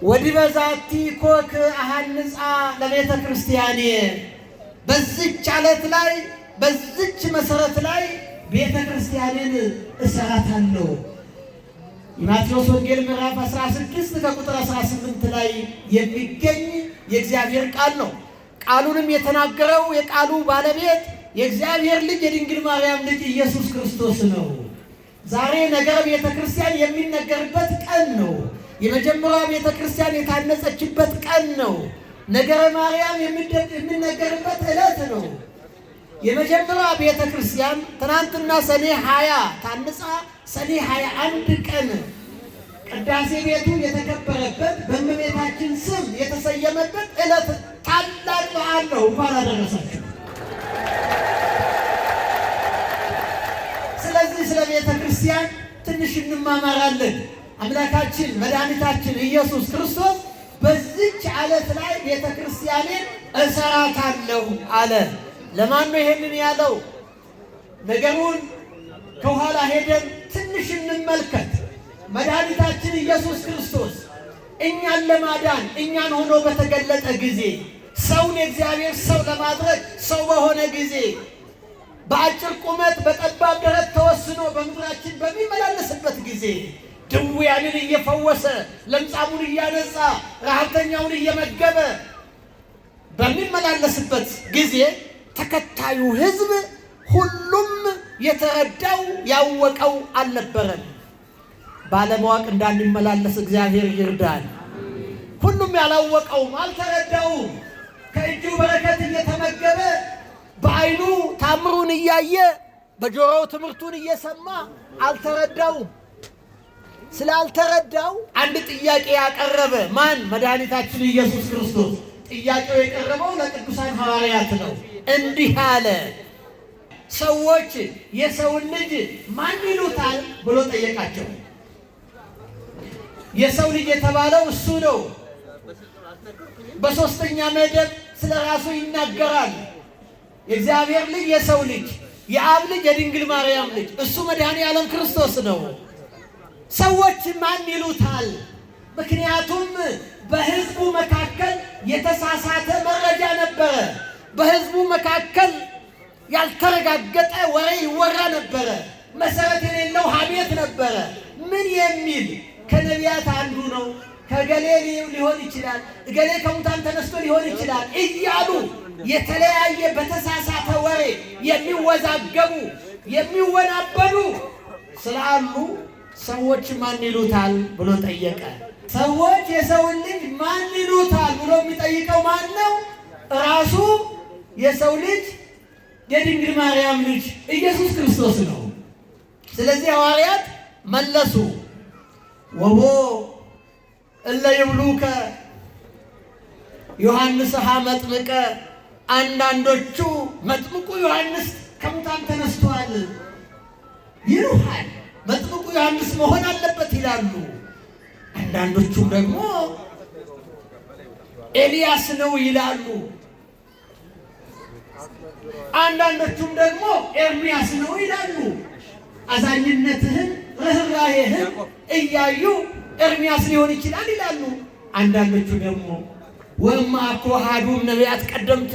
ወዲበዛቲ ኮክ አሃንጻ ለቤተ ክርስቲያኔ በዚች ዓለት ላይ በዚች መሰረት ላይ ቤተ ክርስቲያኔን እሰራታለሁ። ማቴዎስ ወንጌል ምዕራፍ 16 ከቁጥር 18 ላይ የሚገኝ የእግዚአብሔር ቃል ነው። ቃሉንም የተናገረው የቃሉ ባለቤት የእግዚአብሔር ልጅ የድንግል ማርያም ልጅ ኢየሱስ ክርስቶስ ነው። ዛሬ ነገረ ቤተ ክርስቲያን የሚነገርበት ቀን ነው። የመጀመሪያው ቤተ ክርስቲያን የታነጸችበት ቀን ነው። ነገረ ማርያም የሚነገርበት ዕለት ነው። የመጀመሪያው ቤተ ክርስቲያን ትናንትና ሰኔ 20 ታንጻ ሰኔ 21 ቀን ቅዳሴ ቤቱ የተከበረበት በእመቤታችን ስም የተሰየመበት ዕለት ታላቅ በዓል ነው። እንኳን አደረሳችሁ። ስለዚህ ስለ ቤተ ክርስቲያን ትንሽ እንማማራለን። አምላካችን መድኃኒታችን ኢየሱስ ክርስቶስ በዚች ዓለት ላይ ቤተ ክርስቲያኔን እሰራታለሁ አለ። ለማን ነው ይሄንን ያለው? ነገሩን ከኋላ ሄደን ትንሽ እንመልከት። መድኃኒታችን ኢየሱስ ክርስቶስ እኛን ለማዳን እኛን ሆኖ በተገለጠ ጊዜ ሰውን የእግዚአብሔር ሰው ለማድረግ ሰው በሆነ ጊዜ በአጭር ቁመት በጠባብ ደረት ተወስኖ በምድራችን በሚመላለስበት ጊዜ ድውያንን እየፈወሰ ለምጻሙን እያነጻ ረሃብተኛውን እየመገበ በሚመላለስበት ጊዜ ተከታዩ ሕዝብ ሁሉም የተረዳው ያወቀው አልነበረም። ባለማወቅ እንዳንመላለስ እግዚአብሔር ይርዳል። ሁሉም ያላወቀውም አልተረዳውም። ከእጁ በረከት እየተመገበ በዓይኑ ታምሩን እያየ በጆሮው ትምህርቱን እየሰማ አልተረዳውም። ስላልተረዳው አንድ ጥያቄ ያቀረበ ማን? መድኃኒታችን ኢየሱስ ክርስቶስ። ጥያቄው የቀረበው ለቅዱሳን ሐዋርያት ነው። እንዲህ አለ፣ ሰዎች የሰውን ልጅ ማን ይሉታል ብሎ ጠየቃቸው። የሰው ልጅ የተባለው እሱ ነው። በሶስተኛ መደብ ስለ ራሱ ይናገራል። የእግዚአብሔር ልጅ የሰው ልጅ፣ የአብ ልጅ የድንግል ማርያም ልጅ፣ እሱ መድኃኔ ዓለም ክርስቶስ ነው። ሰዎች ማን ይሉታል? ምክንያቱም በሕዝቡ መካከል የተሳሳተ መረጃ ነበረ። በሕዝቡ መካከል ያልተረጋገጠ ወሬ ይወራ ነበረ። መሰረት የሌለው ሐሜት ነበረ። ምን የሚል ከነቢያት አንዱ ነው፣ ከገሌ ሊሆን ይችላል፣ እገሌ ከሙታን ተነስቶ ሊሆን ይችላል እያሉ የተለያየ በተሳሳተ ወሬ የሚወዛገቡ የሚወናበዱ ስላሉ ሰዎች ማን ይሉታል ብሎ ጠየቀ። ሰዎች የሰውን ልጅ ማን ይሉታል ብሎ የሚጠይቀው ማን ነው? ራሱ የሰው ልጅ የድንግል ማርያም ልጅ ኢየሱስ ክርስቶስ ነው። ስለዚህ ሐዋርያት መለሱ፣ ወቦ እለ ይብሉከ ዮሐንስ መጥምቀ፣ አንዳንዶቹ መጥምቁ ዮሐንስ ከሙታን ተነስቷል ይሉሃል፣ መጥምቁ ዮሐንስ መሆን አለበት ይላሉ። አንዳንዶቹም ደግሞ ኤልያስ ነው ይላሉ። አንዳንዶቹም ደግሞ ኤርምያስ ነው ይላሉ። አዛኝነትህን ርኅራኄህን እያዩ ኤርምያስ ሊሆን ይችላል ይላሉ። አንዳንዶቹ ደግሞ ወእምአኮ አሐዱ ነቢያት ቀደምት፣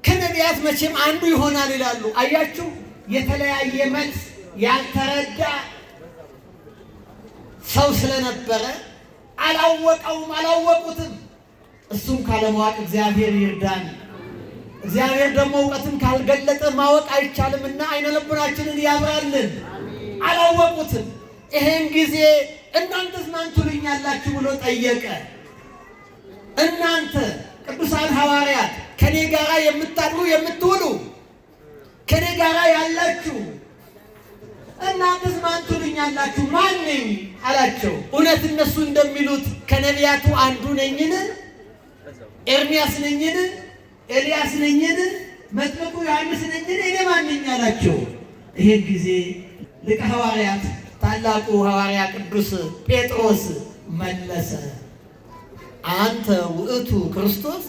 ከነቢያት መቼም አንዱ ይሆናል ይላሉ። አያችሁ፣ የተለያየ መልስ ያልተረዳ ሰው ስለነበረ አላወቁትም። እሱም ካለማወቅ እግዚአብሔር ይርዳን። እግዚአብሔር ደግሞ እውቀትን ካልገለጠ ማወቅ አይቻልምና አይነ ልቡናችንን ያብራልን። አላወቁትም። ይሄን ጊዜ እናንተስ ማን ትሉኛላችሁ ብሎ ጠየቀ። እናንተ ቅዱሳን ሐዋርያት ከኔ ጋራ የምታድሩ የምትውሉ ከኔ ጋራ ያላችሁ እናንተስ ማን ትሉኛላችሁ? ማን ነኝ አላቸው። እውነት እነሱ እንደሚሉት ከነቢያቱ አንዱ ነኝን? ኤርምያስ ነኝን? ኤልያስ ነኝን? መጥምቁ ዮሐንስ ነኝን? እኔ ማን ነኝ አላቸው። ይሄን ጊዜ ሊቀ ሐዋርያት ታላቁ ሐዋርያ ቅዱስ ጴጥሮስ መለሰ፣ አንተ ውእቱ ክርስቶስ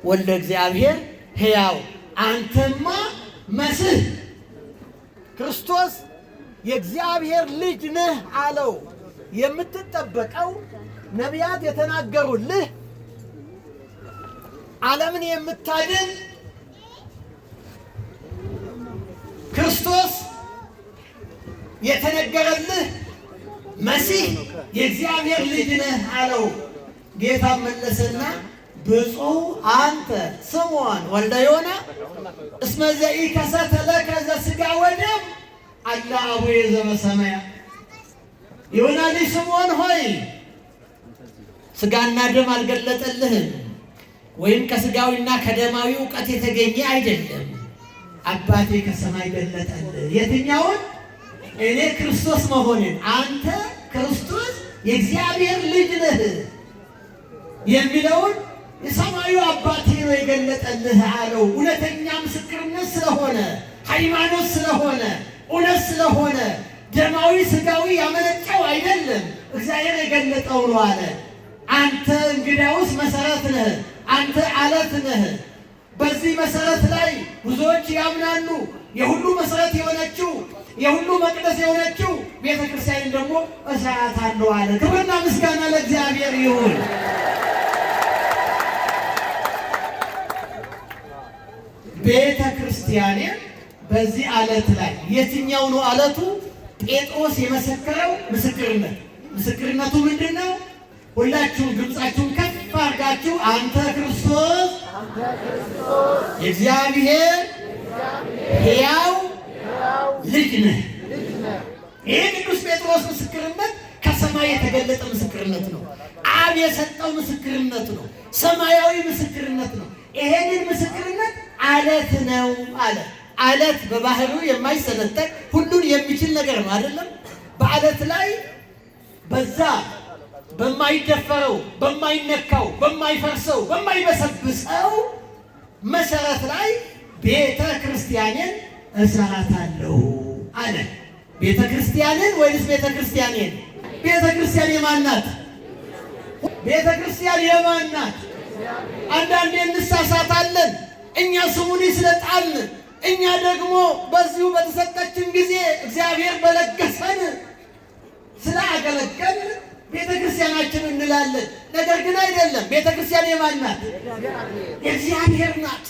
ወልደ እግዚአብሔር ሕያው፣ አንተማ መሲህ ክርስቶስ የእግዚአብሔር ልጅ ነህ አለው። የምትጠበቀው ነቢያት የተናገሩልህ ዓለምን የምታድን ክርስቶስ የተነገረልህ መሲህ የእግዚአብሔር ልጅ ነህ አለው። ጌታ መለሰና ብፁዕ አንተ ስምዖን ወልደ ዮና እስመ ዘኢከሰተ ለከ ዘሥጋ ወደም አላ አቡየ ዘበሰማያት። ዮና ልጅ ስምዖን ሆይ ሥጋና ደም አልገለጠልህም፣ ወይም ከሥጋዊና ከደማዊ እውቀት የተገኘ አይደለም፣ አባቴ ከሰማይ ገለጠልህ። የትኛውን? እኔ ክርስቶስ መሆንን፣ አንተ ክርስቶስ የእግዚአብሔር ልጅ ነህ የሚለውን የሰማዩ አባቴ ነው የገለጠልህ አለው። እውነተኛ ምስክርነት ስለሆነ፣ ሃይማኖት ስለሆነ፣ እውነት ስለሆነ ደማዊ ሥጋዊ ያመነጨው አይደለም፣ እግዚአብሔር የገለጠው ነው አለ። አንተ እንግዳውስ መሰረት ነህ፣ አንተ አለት ነህ። በዚህ መሰረት ላይ ብዙዎች ያምናሉ። የሁሉ መሰረት የሆነችው የሁሉ መቅደስ የሆነችው ቤተ ክርስቲያን ደግሞ እሰራታለሁ አለ። ክብርና ምስጋና ለእግዚአብሔር ይሁን። ቤተ ክርስቲያኔን በዚህ አለት ላይ የትኛው ነው አለቱ? ጴጥሮስ የመሰከረው ምስክርነት። ምስክርነቱ ምንድን ነው? ሁላችሁም ድምፃችሁን ከፍ አድርጋችሁ አንተ ክርስቶስ የእግዚአብሔር ሕያው ልጅ ነህ። ይህ ቅዱስ ጴጥሮስ ምስክርነት ከሰማይ የተገለጠ ምስክርነት ነው። አብ የሰጠው ምስክርነት ነው። ሰማያዊ ምስክርነት ነው። ይሄንን ምስክርነት አለት ነው አለ። አለት በባህሩ የማይሰነጠቅ ሁሉን የሚችል ነገር ነው አይደለም? በአለት ላይ በዛ በማይደፈረው፣ በማይነካው፣ በማይፈርሰው፣ በማይበሰብሰው መሰረት ላይ ቤተ ክርስቲያንን እሰራታለሁ አለ። ቤተ ክርስቲያንን ወይስ ቤተ ክርስቲያንን? ቤተ ክርስቲያን የማን ናት? ቤተ ክርስቲያን የማን ናት? አንዳንዴ እንሳሳታለን። እኛ ስሙን ስለጣልን፣ እኛ ደግሞ በዚሁ በተሰጠችን ጊዜ እግዚአብሔር በለገሰን ስላገለገል ቤተ ክርስቲያናችን እንላለን። ነገር ግን አይደለም። ቤተ ክርስቲያን የማን ናት? የእግዚአብሔር ናት።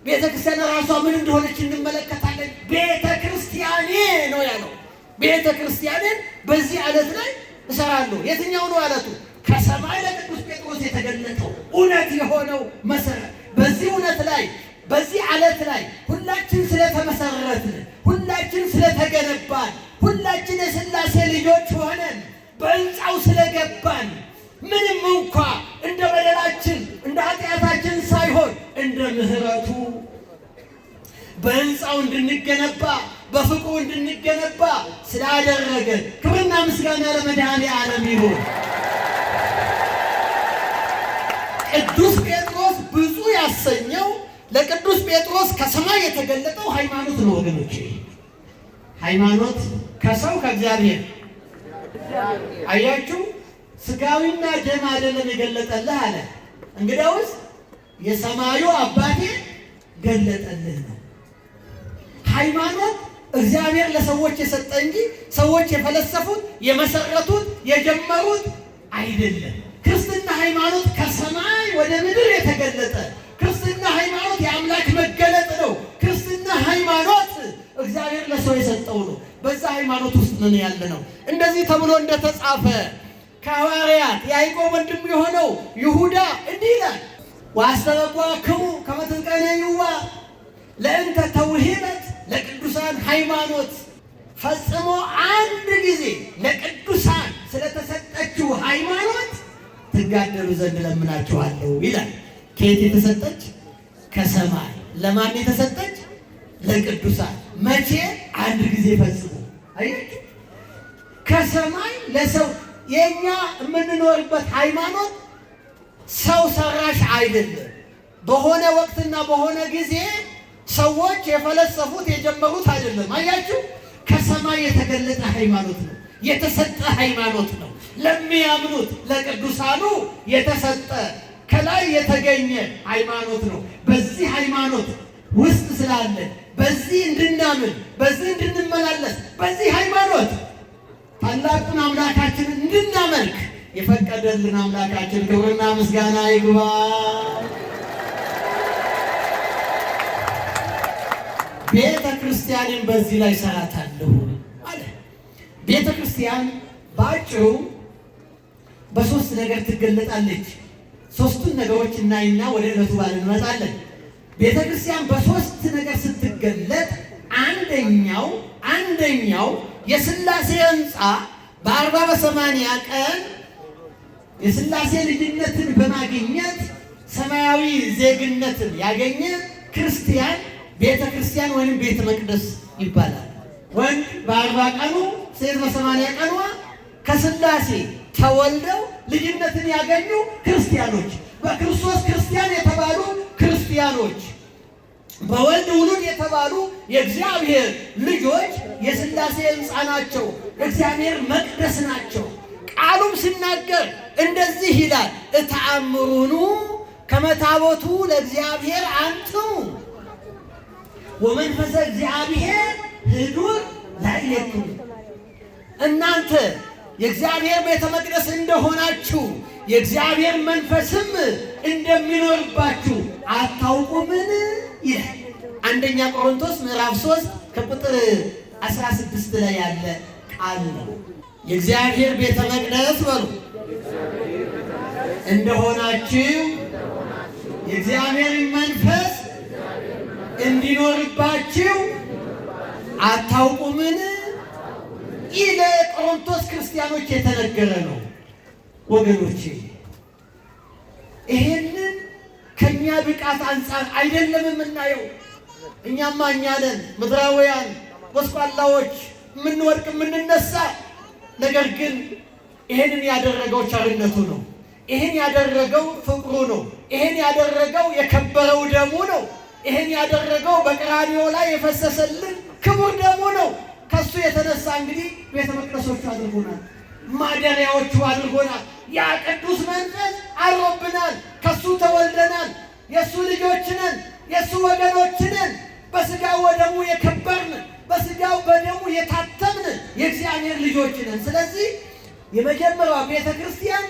ቤተ ክርስቲያን ራሷ ምን እንደሆነች እንመለከታለን። ቤተ ክርስቲያኔ ነው ያለው። ቤተ ክርስቲያንን በዚህ አለት ላይ እሰራለሁ። የትኛው ነው አለቱ? ከሰማይ ለቅዱስ ጴጥሮስ የተገለጠው እውነት የሆነው መሰረት። በዚህ እውነት ላይ በዚህ አለት ላይ ሁላችን ስለተመሰረትን፣ ሁላችን ስለተገነባን፣ ሁላችን የሥላሴ ልጆች ሆነን በሕንፃው ስለገባን ምንም እንኳ እንደ በደላችን እንደ ኃጢአታችን ሳይሆን እንደ ምሕረቱ በሕንፃው እንድንገነባ በፍቅሩ እንድንገነባ ስላደረገን ክብርና ምስጋና ለመድኃኔዓለም ይሁን። ቅዱስ ጴጥሮስ ብፁዕ ያሰኘው ለቅዱስ ጴጥሮስ ከሰማይ የተገለጠው ሃይማኖት ነው ወገኖች። ሃይማኖት ከሰው ከእግዚአብሔር። አያችሁ፣ ሥጋዊና ደም አይደለም የገለጠልህ አለ። እንግዲያውስ የሰማዩ አባቴ ገለጠልህ ነው። ሃይማኖት እግዚአብሔር ለሰዎች የሰጠ እንጂ ሰዎች የፈለሰፉት የመሰረቱት የጀመሩት አይደለም። ክርስትና ሃይማኖት ከሰማይ ወደ ምድር የተገለጠ ክርስትና ሃይማኖት የአምላክ መገለጥ ነው። ክርስትና ሃይማኖት እግዚአብሔር ለሰው የሰጠው ነው። በዛ ሃይማኖት ውስጥ ምን ያለ ነው? እንደዚህ ተብሎ እንደተጻፈ ከሐዋርያት ያዕቆብ ወንድም የሆነው ይሁዳ እንዲህ ይላል፣ ወአስተበቁአክሙ ከመ ትትቀነዩዋ ለእንተ ተውሂበት ለቅዱሳን ሃይማኖት። ፈጽሞ አንድ ጊዜ ለቅዱሳን ስለተሰጠችው ሃይማኖት ትጋደሉ ዘንድ ለምናችኋለሁ ይላል። ከየት የተሰጠች? ከሰማይ። ለማን የተሰጠች? ለቅዱሳን። መቼ? አንድ ጊዜ ፈጽሞ። አያችሁ፣ ከሰማይ ለሰው። የኛ የምንኖርበት ሃይማኖት ሰው ሰራሽ አይደለም። በሆነ ወቅትና በሆነ ጊዜ ሰዎች የፈለሰፉት የጀመሩት አይደለም። አያችሁ፣ ከሰማይ የተገለጠ ሃይማኖት ነው፣ የተሰጠ ሃይማኖት ነው። ለሚያምኑት ለቅዱሳኑ የተሰጠ ከላይ የተገኘ ሃይማኖት ነው። በዚህ ሃይማኖት ውስጥ ስላለን በዚህ እንድናምን በዚህ እንድንመላለስ በዚህ ሃይማኖት ታላቁን አምላካችንን እንድናመልክ የፈቀደልን አምላካችን ክብርና ምስጋና ይግባ። ቤተ ክርስቲያንን በዚህ ላይ ሰራታለሁ አለ። ቤተ ክርስቲያን ባጭሩ በሶስት ነገር ትገለጣለች። ሶስቱን ነገሮች እናይና ወደ ዕለቱ በዓል እንመጣለን። ቤተ ክርስቲያን በሶስት ነገር ስትገለጥ አንደኛው የሥላሴ ሕንፃ በ40 በ80 ቀን የሥላሴ ልጅነትን በማግኘት ሰማያዊ ዜግነትን ያገኘ ክርስቲያን ቤተ ክርስቲያን ወይም ቤተ መቅደስ ይባላል። ወንድ በ40 ቀኑ ሴት በ80 ቀኗ ከሥላሴ ተወልደው ልጅነትን ያገኙ ክርስቲያኖች፣ በክርስቶስ ክርስቲያን የተባሉ ክርስቲያኖች፣ በወልድ ውሉድ የተባሉ የእግዚአብሔር ልጆች የሥላሴ ሕንፃ ናቸው፣ የእግዚአብሔር መቅደስ ናቸው። ቃሉም ሲናገር እንደዚህ ይላል፣ እተአምሩኑ ከመ ታቦቱ ለእግዚአብሔር አንትሙ ወመንፈሰ እግዚአብሔር ህዱር ላዕሌክሙ። እናንተ የእግዚአብሔር ቤተ መቅደስ እንደሆናችሁ የእግዚአብሔር መንፈስም እንደሚኖርባችሁ አታውቁምን ይላል። አንደኛ ቆሮንቶስ ምዕራፍ 3 ከቁጥር 16 ላይ ያለ ቃል ነው። የእግዚአብሔር ቤተ መቅደስ በሉ እንደሆናችሁ የእግዚአብሔር መንፈስ እንዲኖርባችሁ አታውቁምን? ይህ ለቆሮንቶስ ክርስቲያኖች የተነገረ ነው። ወገኖቼ ይሄንን ከኛ ብቃት አንጻር አይደለም የምናየው። እኛማ እኛ ነን ምድራውያን ጎስቋላዎች፣ የምንወድቅ የምንነሳ። ነገር ግን ይሄንን ያደረገው ቸርነቱ ነው። ይሄን ያደረገው ፍቅሩ ነው። ይሄን ያደረገው የከበረው ደሙ ነው። ይሄን ያደረገው በቀራንዮ ላይ የፈሰሰልን ክቡር ደሙ ነው። ከሱ የተነሳ እንግዲህ ቤተ መቅደሶቹ አድርጎናል፣ ማደሪያዎቹ አድርጎናል። ያ ቅዱስ መንፈስ አድሮብናል። ከሱ ተወልደናል። የሱ ልጆች ነን፣ የሱ ወገኖች ነን። በስጋው ወደሙ የከበርን፣ በስጋው በደሙ የታተምን የእግዚአብሔር ልጆች ነን። ስለዚህ የመጀመሪያዋ ቤተ ክርስቲያን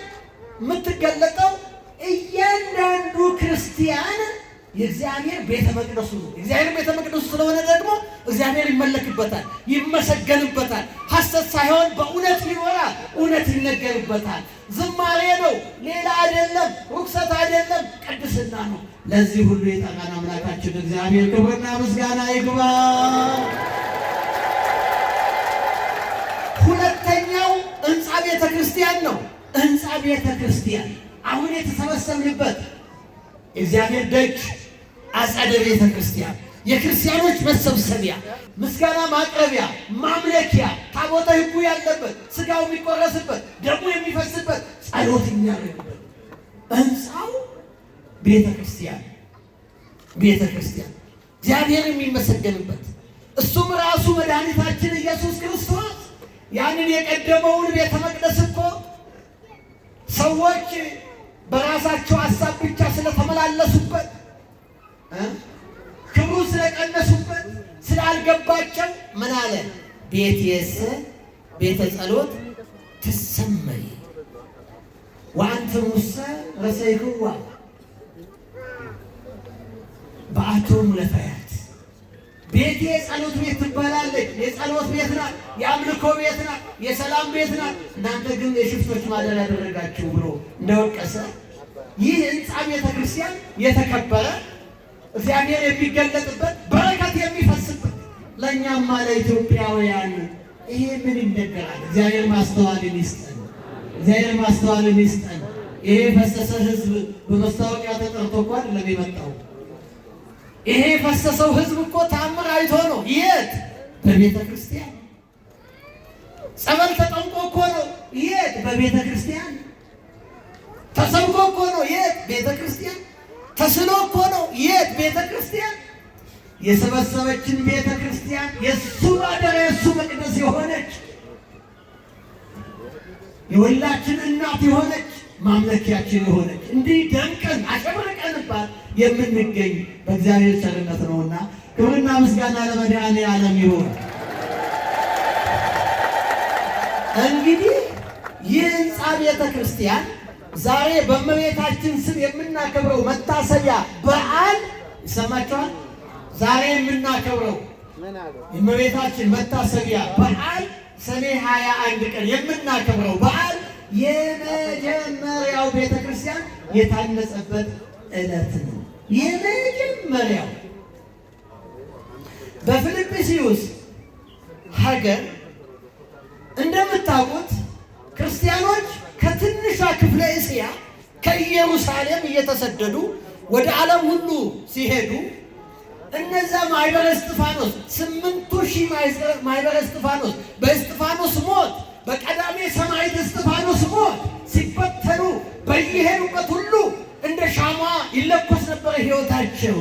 የምትገለጠው እያንዳንዱ ክርስቲያን የእግዚአብሔር ቤተ መቅደሱ ነው። እግዚአብሔር ቤተ መቅደሱ ስለሆነ ደግሞ እግዚአብሔር ይመለክበታል፣ ይመሰገንበታል። ሐሰት ሳይሆን በእውነት ይኖራል፣ እውነት ይነገርበታል። ዝማሬ ነው፣ ሌላ አይደለም፣ ርኩሰት አይደለም፣ ቅድስና ነው። ለዚህ ሁሉ የጠራን አምላካችን እግዚአብሔር ክብርና ምስጋና ይግባ። ሁለተኛው ሕንፃ ቤተ ክርስቲያን ነው። ሕንፃ ቤተ ክርስቲያን አሁን የተሰበሰብንበት እግዚአብሔር ደጅ፣ አጸደ ቤተ ክርስቲያን፣ የክርስቲያኖች መሰብሰቢያ፣ ምስጋና ማቅረቢያ፣ ማምለኪያ፣ ታቦተ ሕጉ ያለበት፣ ስጋው የሚቆረስበት፣ ደሙ የሚፈስበት፣ ጸሎት የሚያደርግበት ሕንፃው ቤተ ክርስቲያን እግዚአብሔር የሚመሰገንበት እሱም ራሱ መድኃኒታችን ኢየሱስ ክርስቶስ ያንን የቀደመውን ቤተ መቅደስ እኮ ሰዎች በራሳቸው ሐሳብ ብቻ ስለተመላለሱበት ክብሩ ስለቀነሱበት ስላልገባቸው ምን አለ? ቤትየሰ ቤተ ጸሎት ትሰመይ ወአንትሙሰ ረሰይክዋ በአቶም ለፈያት። ቤቴ የጸሎት ቤት ትባላለች። የጸሎት ቤት ናት፣ የአምልኮ ቤት ናት፣ የሰላም ቤት ናት። እናንተ ግን የሽፍቶች ማደሪያ ያደረጋችሁ ብሎ እንደወቀሰ ይህ ሕንፃ ቤተ ክርስቲያን የተከበረ እግዚአብሔር የሚገለጥበት በረከት የሚፈስበት ለእኛማ ለኢትዮጵያውያን ይሄ ምን ይነገራል? እግዚአብሔር ማስተዋልን ይስጠን። እግዚአብሔር ማስተዋልን ይስጠን። ይሄ የፈሰሰ ሕዝብ በመስታወቂያ ተጠርቶ እኮ አይደለም የመጣው። ይሄ የፈሰሰው ሕዝብ እኮ ታምር አይቶ ነው። የት? በቤተ ክርስቲያን። ጸበል ተጠምቆ እኮ ነው። የት? በቤተ ክርስቲያን። ተሰብኮ እኮ ነው። የት? ቤተ ክርስቲያን። ተስሎ እኮ ነው። የት? ቤተ ክርስቲያን። የሰበሰበችን ቤተ ክርስቲያን የእሱ ማደሪያ የእሱ መቅደስ የሆነች የሁላችን እናት የሆነች ማምለኪያችን የሆነች እንዲህ ደምቀን አሸብርቀንባት የምንገኝ በእግዚአብሔር ቸርነት ነውና ክብርና ምስጋና ለመድኃኔዓለም ይሁን። እንግዲህ ይህ ሕንፃ ቤተ ክርስቲያን ዛሬ በእመቤታችን ስም የምናከብረው መታሰቢያ በዓል ይሰማችኋል። ዛሬ የምናከብረው የእመቤታችን መታሰቢያ በዓል ሰኔ 21 ቀን የምናከብረው በዓል የመጀመሪያው ቤተ ክርስቲያን የታነጸበት ዕለት ነው። የመጀመሪያው በፊልጵስዩስ ሀገር እንደምታውቁት ክርስቲያኖች ከትንሿ ክፍለ እስያ ከኢየሩሳሌም እየተሰደዱ ወደ ዓለም ሁሉ ሲሄዱ እነዛ ማኅበረ እስጢፋኖስ 8,000 ማኅበረ እስጢፋኖስ በእስጢፋኖስ ሞት በቀዳሜ ሰማዕት እስጢፋኖስ ሞት ሲበተኑ በየሄዱበት ሁሉ እንደ ሻማ ይለኮስ ነበር ሕይወታቸው።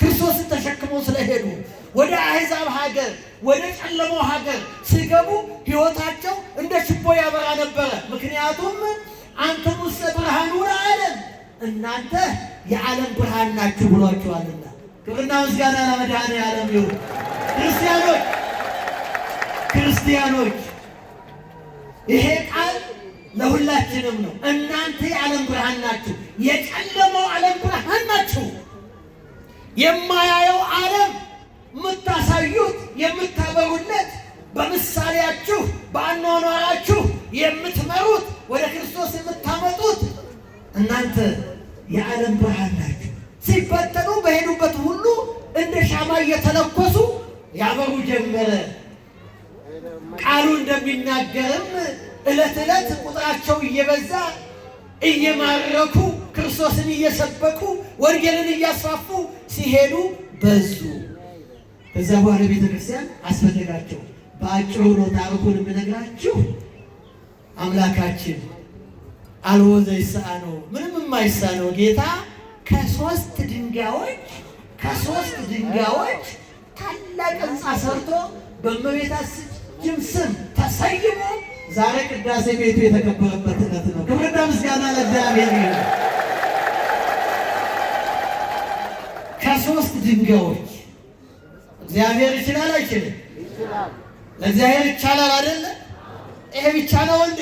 ክርስቶስን ተሸክመው ስለሄዱ ወደ አሕዛብ ሀገር ወደ ጨለማው ሀገር ሲገቡ ሕይወታቸው እንደ ችቦ ያበራ ነበረ። ምክንያቱም አንተም ውስተ ብርሃኑ ለዓለም እናንተ የዓለም ብርሃን ናችሁ ብሏቸዋልና። ክብርና ምስጋና ለመድኃኔዓለም ይሁን። ክርስቲያኖች ይሄ ቃል ለሁላችንም ነው። እናንተ የዓለም ብርሃን ናችሁ፣ የጨለማው ዓለም ብርሃን ናችሁ። የማያየው ዓለም የምታሳዩት የምታበሩለት፣ በምሳሌያችሁ በአኗኗራችሁ የምትመሩት፣ ወደ ክርስቶስ የምታመጡት እናንተ የዓለም ብርሃን ናችሁ። ሲበተኑ በሄዱበት ሁሉ እንደ ሻማ እየተለኮሱ ያበሩ ጀመረ። ቃሉ እንደሚናገርም ዕለት ዕለት ቁጥራቸው እየበዛ እየማረኩ ክርስቶስን እየሰበኩ ወንጌልን እያስፋፉ ሲሄዱ በዙ። ከዛ በኋላ ቤተ ክርስቲያን አስፈለጋቸው። በአጭሩ ነው ታሪኩን የምነግራችሁ። አምላካችን አልቦ ዘይሳነው ምንም የማይሳነው ጌታ ከሶስት ድንጋዮች ታላቅ ሕንፃ ሰርቶ በእመቤታችን ስም ተሰይሞ ዛሬ ቅዳሴ ቤቱ የተከበረበት ዕለት ነው። ክብርና ምስጋና ለእግዚአብሔር ይሁን። ከሶስት ድንጋዮች እግዚአብሔር ይችላል አይችልም? ለእግዚአብሔር ይቻላል አይደለ? ይሄ ብቻ ነው እንዴ?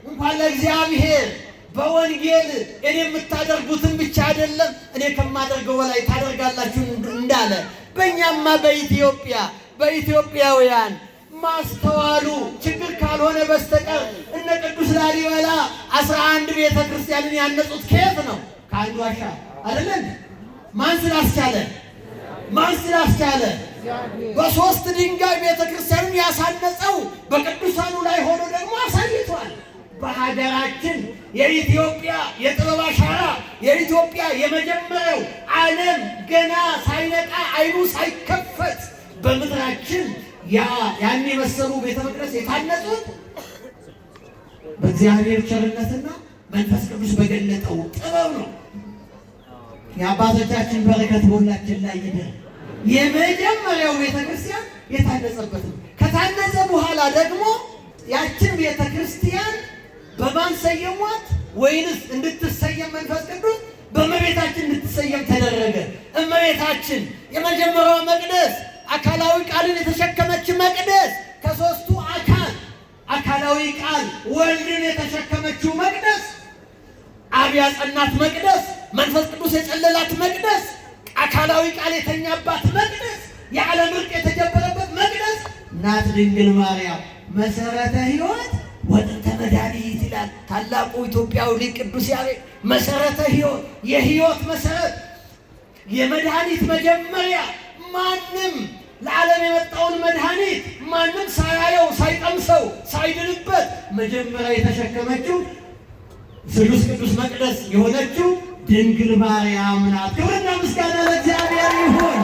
እንኳን ለእግዚአብሔር በወንጌል እኔ የምታደርጉትን ብቻ አይደለም እኔ ከማደርገው በላይ ታደርጋላችሁ እንዳለ በእኛማ በኢትዮጵያውያን ማስተዋሉ ችግር ካልሆነ በስተቀር እነ ቅዱስ ላሊበላ 11 ቤተ ክርስቲያንን ያነጹት ከየት ነው? ከአንድ ዋሻ አይደለም? ማን ስላስቻለ? በሶስት ድንጋይ ቤተ ክርስቲያንን ያሳነጸው በቅዱሳኑ ላይ ሆኖ ደግሞ አሳይቷል። በሀገራችን የኢትዮጵያ የጥበብ አሻራ የኢትዮጵያ የመጀመሪያው ዓለም ገና ሳይነቃ አይኑ ሳይከፈት በምድራችን ያን የመሰሉ ቤተ መቅደስ የታነጹት በእግዚአብሔር ቸርነትና መንፈስ ቅዱስ በገለጠው ጥበብ ነው። የአባቶቻችን በረከት በሁላችን ላይ ይደር። የመጀመሪያው ቤተ ክርስቲያን የታነጸበት ነው። ከታነጸ በኋላ ደግሞ ያችን ቤተ ክርስቲያን በማን ሰየሟት? ወይንስ እንድትሰየም መንፈስ ቅዱስ በእመቤታችን እንድትሰየም ተደረገ። እመቤታችን የመጀመሪያው መቅደስ አካላዊ ቃልን የተሸከመች መቅደስ፣ ከሶስቱ አካላዊ ቃል ወልድን የተሸከመችው መቅደስ፣ አብ ያጸናት መቅደስ፣ መንፈስ ቅዱስ የጸለላት መቅደስ፣ አካላዊ ቃል የተኛባት መቅደስ፣ የዓለም ዕርቅ የተጀመረበት መቅደስ ናት ድንግል ማርያም። መሰረተ ሕይወት ወጥንተ መድኃኒት ይላል ታላቁ ኢትዮጵያዊ ሊቅ ቅዱስ ያሬድ። መሰረተ ሕይወት፣ የሕይወት መሰረት፣ የመድኃኒት መጀመሪያ። ማንም ለዓለም የመጣውን መድኃኒት ማንም ሳያየው ሳይቀምሰው ሳይድንበት መጀመሪያ የተሸከመችው ስሉስ ቅዱስ መቅደስ የሆነችው ድንግል ማርያም ናት። ክብርና ምስጋና ለእግዚአብሔር ይሁን።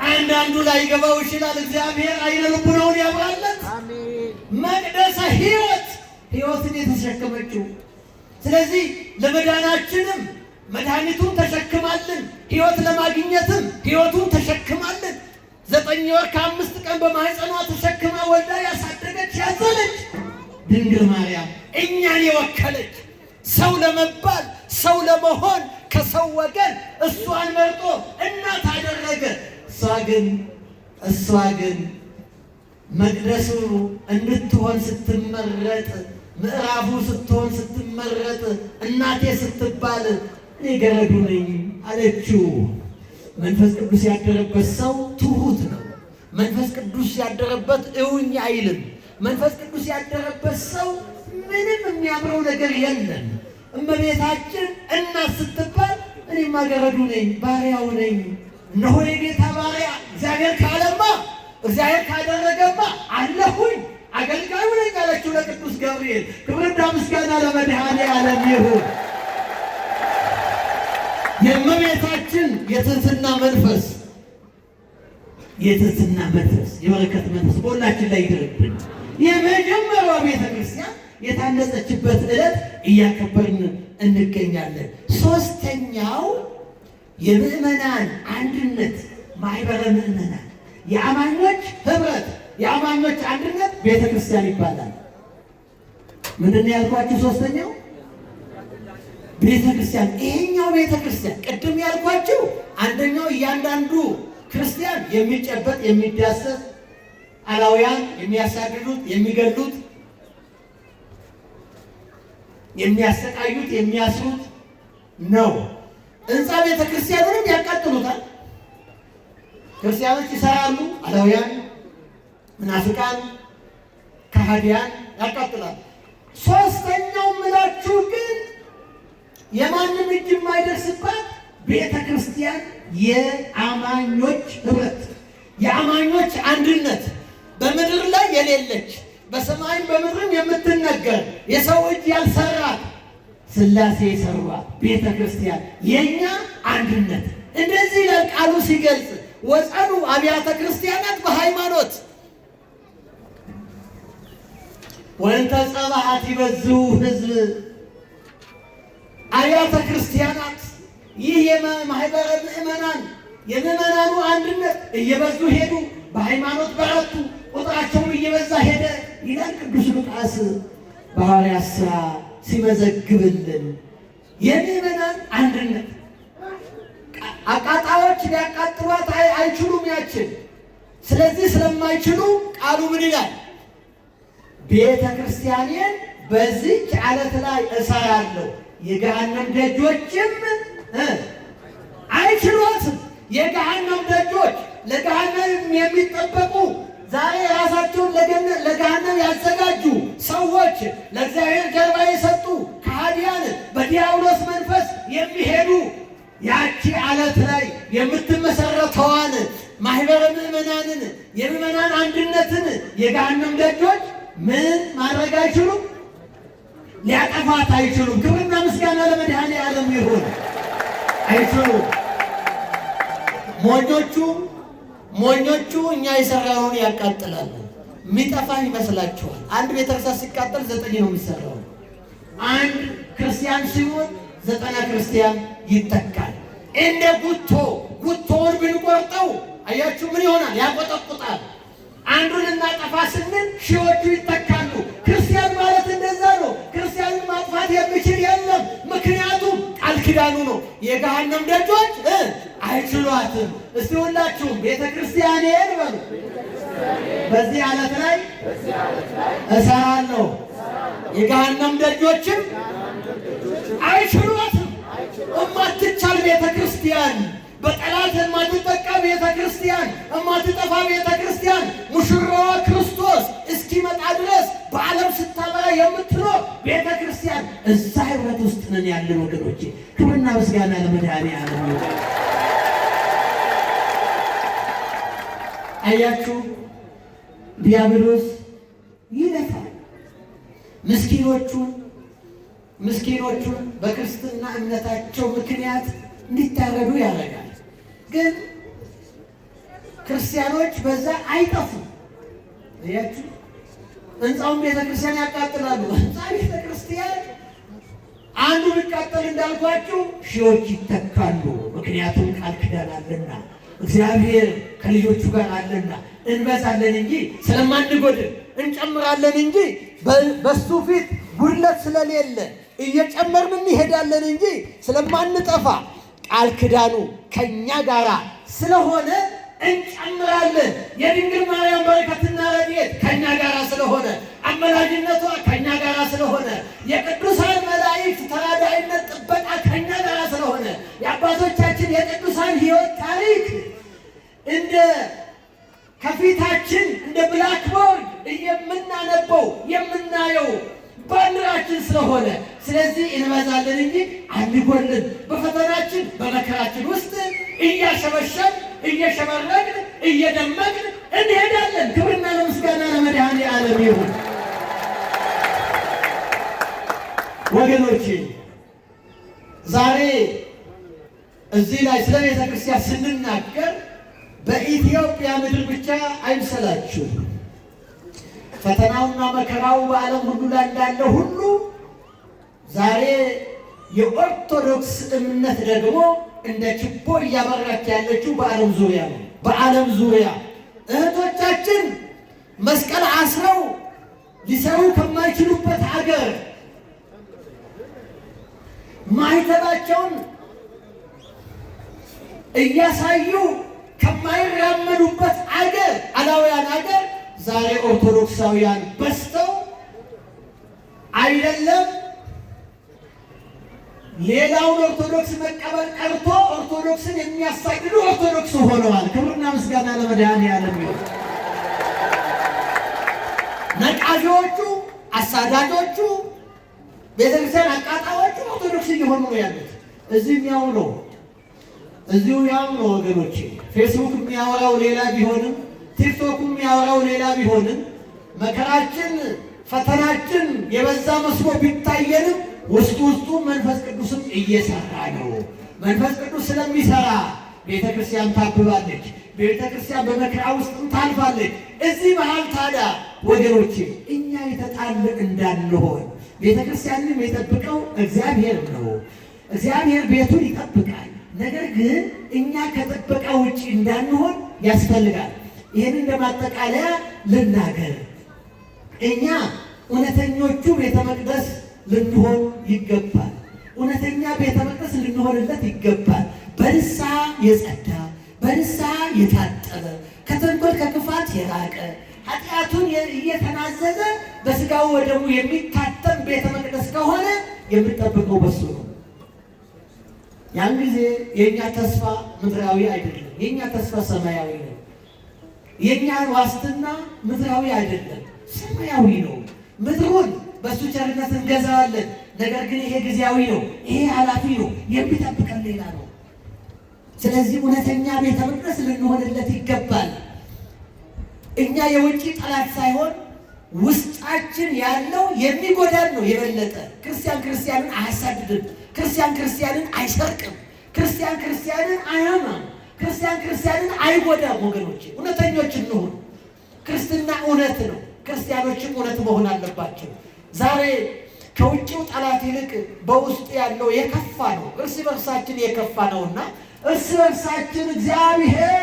አንዳንዱ ላይ ገባው ይችላል። እግዚአብሔር አይነ ልቡናውን ያብራለት። መቅደሰ ሕይወትን የተሸከመችው። ስለዚህ ለመዳናችንም መድኃኒቱን ተሸክማልን፣ ሕይወት ለማግኘትም ሕይወቱን ተሸክማልን። 9 ወር ከ5 ቀን በማህፀኗ ተሸክማ ወልዳ ያሳደገች ያዘለች ድንግል ማርያም እኛን የወከለች ሰው ለመባል ሰው ለመሆን ከሰው ወገን እሷን መርጦ እናት አደረገ። እሷ ግን መቅደሱ እንድትሆን ስትመረጥ፣ ምዕራፉ ስትሆን ስትመረጥ፣ እናቴ ስትባል እኔ ገረዱ ነኝ አለችው። መንፈስ ቅዱስ ያደረበት ሰው ትሁት ነው። መንፈስ ቅዱስ ያደረበት እውኝ አይልም። መንፈስ ቅዱስ ያደረበት ሰው ምንም የሚያምረው ነገር የለም። እመቤታችን እናት ስትባል እኔማ ገረዱ ነኝ፣ ባሪያው ነኝ፣ እነሆ የጌታ ባሪያ፣ እግዚአብሔር ካለማ እግዚአብሔር ካደረገማ አለሁኝ፣ አገልጋዩ ነኝ አለችው ለቅዱስ ገብርኤል። ክብርና ምስጋና ለመድኃኔዓለም ይሁን። የእመቤታችን የትህትና መንፈስ የበረከት መንፈስ በሁላችን ላይ ይደርብን። የመጀመሪያዋ ቤተ ክርስቲያን የታነጸችበት ዕለት እያከበርን እንገኛለን። ሶስተኛው የምዕመናን አንድነት ማህበረ ምዕመናን፣ የአማኞች ህብረት፣ የአማኞች አንድነት ቤተ ክርስቲያን ይባላል። ምንድን ነው ያልኳችሁ? ሶስተኛው ቤተ ክርስቲያን። ይሄኛው ቤተ ክርስቲያን ቅድም ያልኳችሁ አንደኛው እያንዳንዱ ክርስቲያን የሚጨበጥ የሚዳሰስ፣ አላውያን የሚያሳድዱት፣ የሚገሉት፣ የሚያሰቃዩት፣ የሚያስሩት ነው። ሕንፃ ቤተ ክርስቲያኑንም ያቃጥሉታል። ክርስቲያኖች ይሰራሉ፣ አላውያን፣ ምናፍቃን፣ ከሃዲያን ያቃጥላል። ሶስተኛው ምላችሁ ግን የማንም እጅ የማይደርስባት ቤተ ክርስቲያን የአማኞች ህብረት፣ የአማኞች አንድነት፣ በምድር ላይ የሌለች በሰማይም በምድርም የምትነገር የሰው እጅ ያልሰራት ሥላሴ የሰሯት ቤተ ክርስቲያን የኛ አንድነት። እንደዚህ ይላል ቃሉ ሲገልጽ፣ ወጸኑ አብያተ ክርስቲያናት በሃይማኖት ወእንተ ጸባሃት ይበዙ ህዝብ። አብያተ ክርስቲያናት ይህ የማህበረ ምዕመናን የምዕመናኑ አንድነት እየበዙ ሄዱ፣ በሃይማኖት በረቱ፣ ቁጥራቸውም እየበዛ ሄደ ይላል ቅዱስ ሉቃስ በሐዋርያት ሥራ ሲመዘግብልን። የምዕመናን አንድነት አቃጣዮች ሊያቃጥሏት አይችሉም ያችን። ስለዚህ ስለማይችሉ ቃሉ ምን ይላል? ቤተ ክርስቲያኔን በዚህች ዓለት ላይ እሰራለሁ፣ የገሃነም ደጆችም አይችሏትም። የገሃነም ደጆች ለገሃነም የሚጠበቁ ዛሬ ራሳቸውን ለገሃነም ያዘጋጁ ሰዎች፣ ለእግዚአብሔር ጀርባ የሰጡ ከሃዲያን፣ በዲያብሎስ መንፈስ የሚሄዱ ያቺ ዓለት ላይ የምትመሰረተዋን ማህበረ ምዕመናንን የምዕመናን አንድነትን የገሃነም ደጆች ምን ማድረግ አይችሉም? ሊያጠፋት አይችሉም። ክብርና ምስጋና ለመድኃኔዓለም ይሁን። አይችሉም። ሞኞቹ እኛ የሰራውን ያቃጥላሉ። የሚጠፋ ይመስላችኋል? አንድ ቤተክርስቲያን ሲቃጠል 9 ነው የሚሰራው። አንድ ክርስቲያን ሲሞት 90 ክርስቲያን ይተካል። እንደ ጉቶውን ብንቆርጠው አያችሁ ምን ይሆናል? ያቆጠቁጣል። አንዱን እናጠፋ ስንል ሺዎቹ ይተካሉ። ክርስቲያን ማለት እንደዛ ነው። ክርስቲያንን ማጥፋት የሚችል የለም። ምክንያቱም ቃል ኪዳኑ ነው። የገሃነም ደጆች አይችሏትም። እስቲ ሁላችሁም ቤተ ክርስቲያኔን በሉ፣ በዚህ ዓለት ላይ እሰራለሁ፣ የገሃነም ደጆችም አይችሏትም። እማትቻል ቤተ ክርስቲያን፣ በጠላት የማትጠቃ ቤተ ክርስቲያን፣ የማትጠፋ ቤተ ክርስቲያን፣ ሙሽራዋ ክርስቶስ እስኪመጣ ድረስ በዓለም ስታበራ የምትኖር ቤተ ክርስቲያን፣ እዛ ህብረት ውስጥ ነን ያለን ወገኖቼ። ክብርና ምስጋና ለመድኃኔዓለም ይሁን። አያችሁ፣ ዲያብሎስ ይለፋል። ምስኪኖቹን በክርስትና እምነታቸው ምክንያት እንዲታረዱ ያደርጋል። ግን ክርስቲያኖች በዛ አይጠፉም። አያችሁ፣ ሕንፃውን ቤተ ክርስቲያን ያቃጥላሉ። ሕንፃ ቤተ ክርስቲያን አንዱ ቢቃጠል እንዳልኳችሁ ሺዎች ይተካሉ። ምክንያቱም ቃል ኪዳን አለና እግዚአብሔር ከልጆቹ ጋር አለና እንበዛለን እንጂ ስለማንጎድል እንጨምራለን እንጂ በሱ ፊት ጉድለት ስለሌለ እየጨመርን እንሄዳለን እንጂ ስለማንጠፋ ቃል ኪዳኑ ከኛ ጋር ስለሆነ እንጨምራለን። የድንግል ማርያም በረከትና ረድኤት ከእኛ ጋር ስለሆነ፣ አመላጅነቷ ከእኛ ጋር ስለሆነ፣ የቅዱሳን መላእክት ተራዳኢነት ጥበቃ ከእኛ ጋር ስለሆነ፣ የአባቶቻችን የቅዱሳን ሕይወት ታሪክ እንደ ከፊታችን እንደ ብላክቦርድ የምናነበው የምናየው ባንዲራችን ስለሆነ፣ ስለዚህ እንበዛለን እንጂ አንጎልን። በፈተናችን በመከራችን ውስጥ እያሸበሸብን እየሸበረቅን እየደመቅን እንሄዳለን። ክብርና ለምስጋና ለመድኃኔዓለም ይሁን። ወገኖቼ ዛሬ እዚህ ላይ ስለ ቤተ ክርስቲያን ስንናገር በኢትዮጵያ ምድር ብቻ አይምሰላችሁ። ፈተናውና መከራው በዓለም ሁሉ ላይ እንዳለ ሁሉ ዛሬ የኦርቶዶክስ እምነት ደግሞ እንደ ችቦ እያበራች ያለችው በዓለም ዙሪያ ነው። በዓለም ዙሪያ እህቶቻችን መስቀል አስረው ሊሰሩ ከማይችሉበት ሀገር፣ ማኅተባቸውን እያሳዩ ከማይራመዱበት አገር አላውያን አገር ዛሬ ኦርቶዶክሳውያን በዝተው አይደለም ሌላውን ኦርቶዶክስ መቀበል ቀርቶ ኦርቶዶክስን የሚያሳድዱ ኦርቶዶክስ ሆነዋል። ክብርና ምስጋና ለመድኃኔዓለም ይሁን። ነቃፊዎቹ፣ አሳዳጆቹ፣ ቤተክርስቲያን አቃጣዎቹ ኦርቶዶክስ እየሆኑ ነው ያሉት። እዚህም ያው ነው፣ እዚሁ ያው ነው ወገኖቼ። ፌስቡክ የሚያወራው ሌላ ቢሆንም ቲክቶክ የሚያወራው ሌላ ቢሆንም መከራችን ፈተናችን የበዛ መስሎ ቢታየንም ውስጡ መንፈስ ቅዱስም እየሰራ ነው። መንፈስ ቅዱስ ስለሚሰራ ቤተ ክርስቲያን ታብባለች። ቤተ ክርስቲያን በመከራ ውስጥም ታልፋለች። እዚህ መሃል ታዲያ ወገኖቼ እኛ የተጣልን እንዳንሆን ቤተ ክርስቲያንም የጠብቀው እግዚአብሔር ነው። እግዚአብሔር ቤቱን ይጠብቃል። ነገር ግን እኛ ከጥበቃ ውጭ እንዳንሆን ያስፈልጋል። ይህን እንደማጠቃለያ ልናገር። እኛ እውነተኞቹ ቤተ መቅደስ ልንሆን ይገባል። እውነተኛ ቤተ መቅደስ ልንሆንለት ይገባል። በንስሐ የጸዳ፣ በንስሐ የታጠበ፣ ከተንኮል ከክፋት የራቀ፣ ኃጢአቱን እየተናዘዘ በሥጋው ወደሙ የሚታተም ቤተ መቅደስ ከሆነ የምንጠብቀው በሱ ነው። ያን ጊዜ የእኛ ተስፋ ምድራዊ አይደለም፣ የእኛ ተስፋ ሰማያዊ ነው። የእኛ ዋስትና ምድራዊ አይደለም፣ ሰማያዊ ነው። ምድሩን በእሱ ቸርነት እንገዛዋለን። ነገር ግን ይሄ ጊዜያዊ ነው፣ ይሄ ኃላፊ ነው፣ የሚጠብቀን ሌላ ነው። ስለዚህ እውነተኛ ቤተ መቅደስ ልንሆንለት ይገባል። እኛ የውጭ ጠላት ሳይሆን ውስጣችን ያለው የሚጎዳን ነው። የበለጠ ክርስቲያን ክርስቲያንን አያሳድድም፣ ክርስቲያን ክርስቲያንን አይሰርቅም፣ ክርስቲያን ክርስቲያንን አያማም፣ ክርስቲያን ክርስቲያንን አይጎዳም። ወገኖች እውነተኞች እንሁን። ክርስትና እውነት ነው። ክርስቲያኖችም እውነት መሆን አለባቸው። ዛሬ ከውጭው ጠላት ይልቅ በውስጥ ያለው የከፋ ነው። እርስ በርሳችን የከፋ ነውና እርስ በርሳችን እግዚአብሔር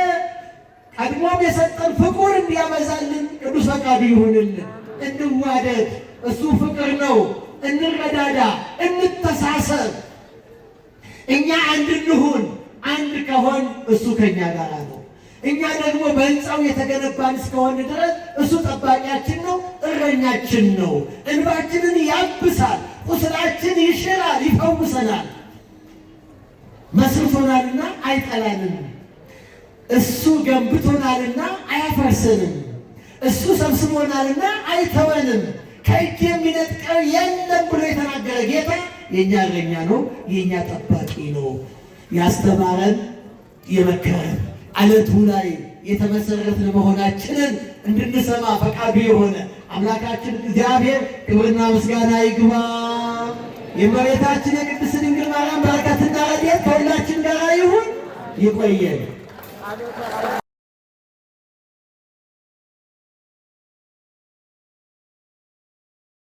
ቀድሞም የሰጠን ፍቅር እንዲያበዛልን ቅዱስ ፈቃዱ ይሁንልን። እንዋደድ፣ እሱ ፍቅር ነው። እንረዳዳ፣ እንተሳሰብ። እኛ አንድ እንሁን። አንድ ከሆን እሱ ከኛ ጋር ነው። እኛ ደግሞ በሕንፃው የተገነባን እስከሆን ድረስ እሱ ጠባቂያችን ነው፣ እረኛችን ነው። እንባችንን ያብሳል፣ ቁስላችን ይሽራል፣ ይፈውሰናል። መስርቶናልና አይጠላንም። እሱ ገንብቶናልና አያፈርስንም። እሱ ሰብስቦናልና አይተወንም። ከእጅ የሚነጥቀው የለም ብሎ የተናገረ ጌታ የእኛ እረኛ ነው፣ የእኛ ጠባቂ ነው። ያስተማረን የመከረን ዓለቱ ላይ የተመሰረትን መሆናችንን እንድንሰማ ፈቃዱ የሆነ አምላካችን እግዚአብሔር ክብርና ምስጋና ይግባ። የእመቤታችን የቅድስት ድንግል ማርያም በረከትና ረድኤት ከሁላችን ጋር ይሁን። ይቆየን።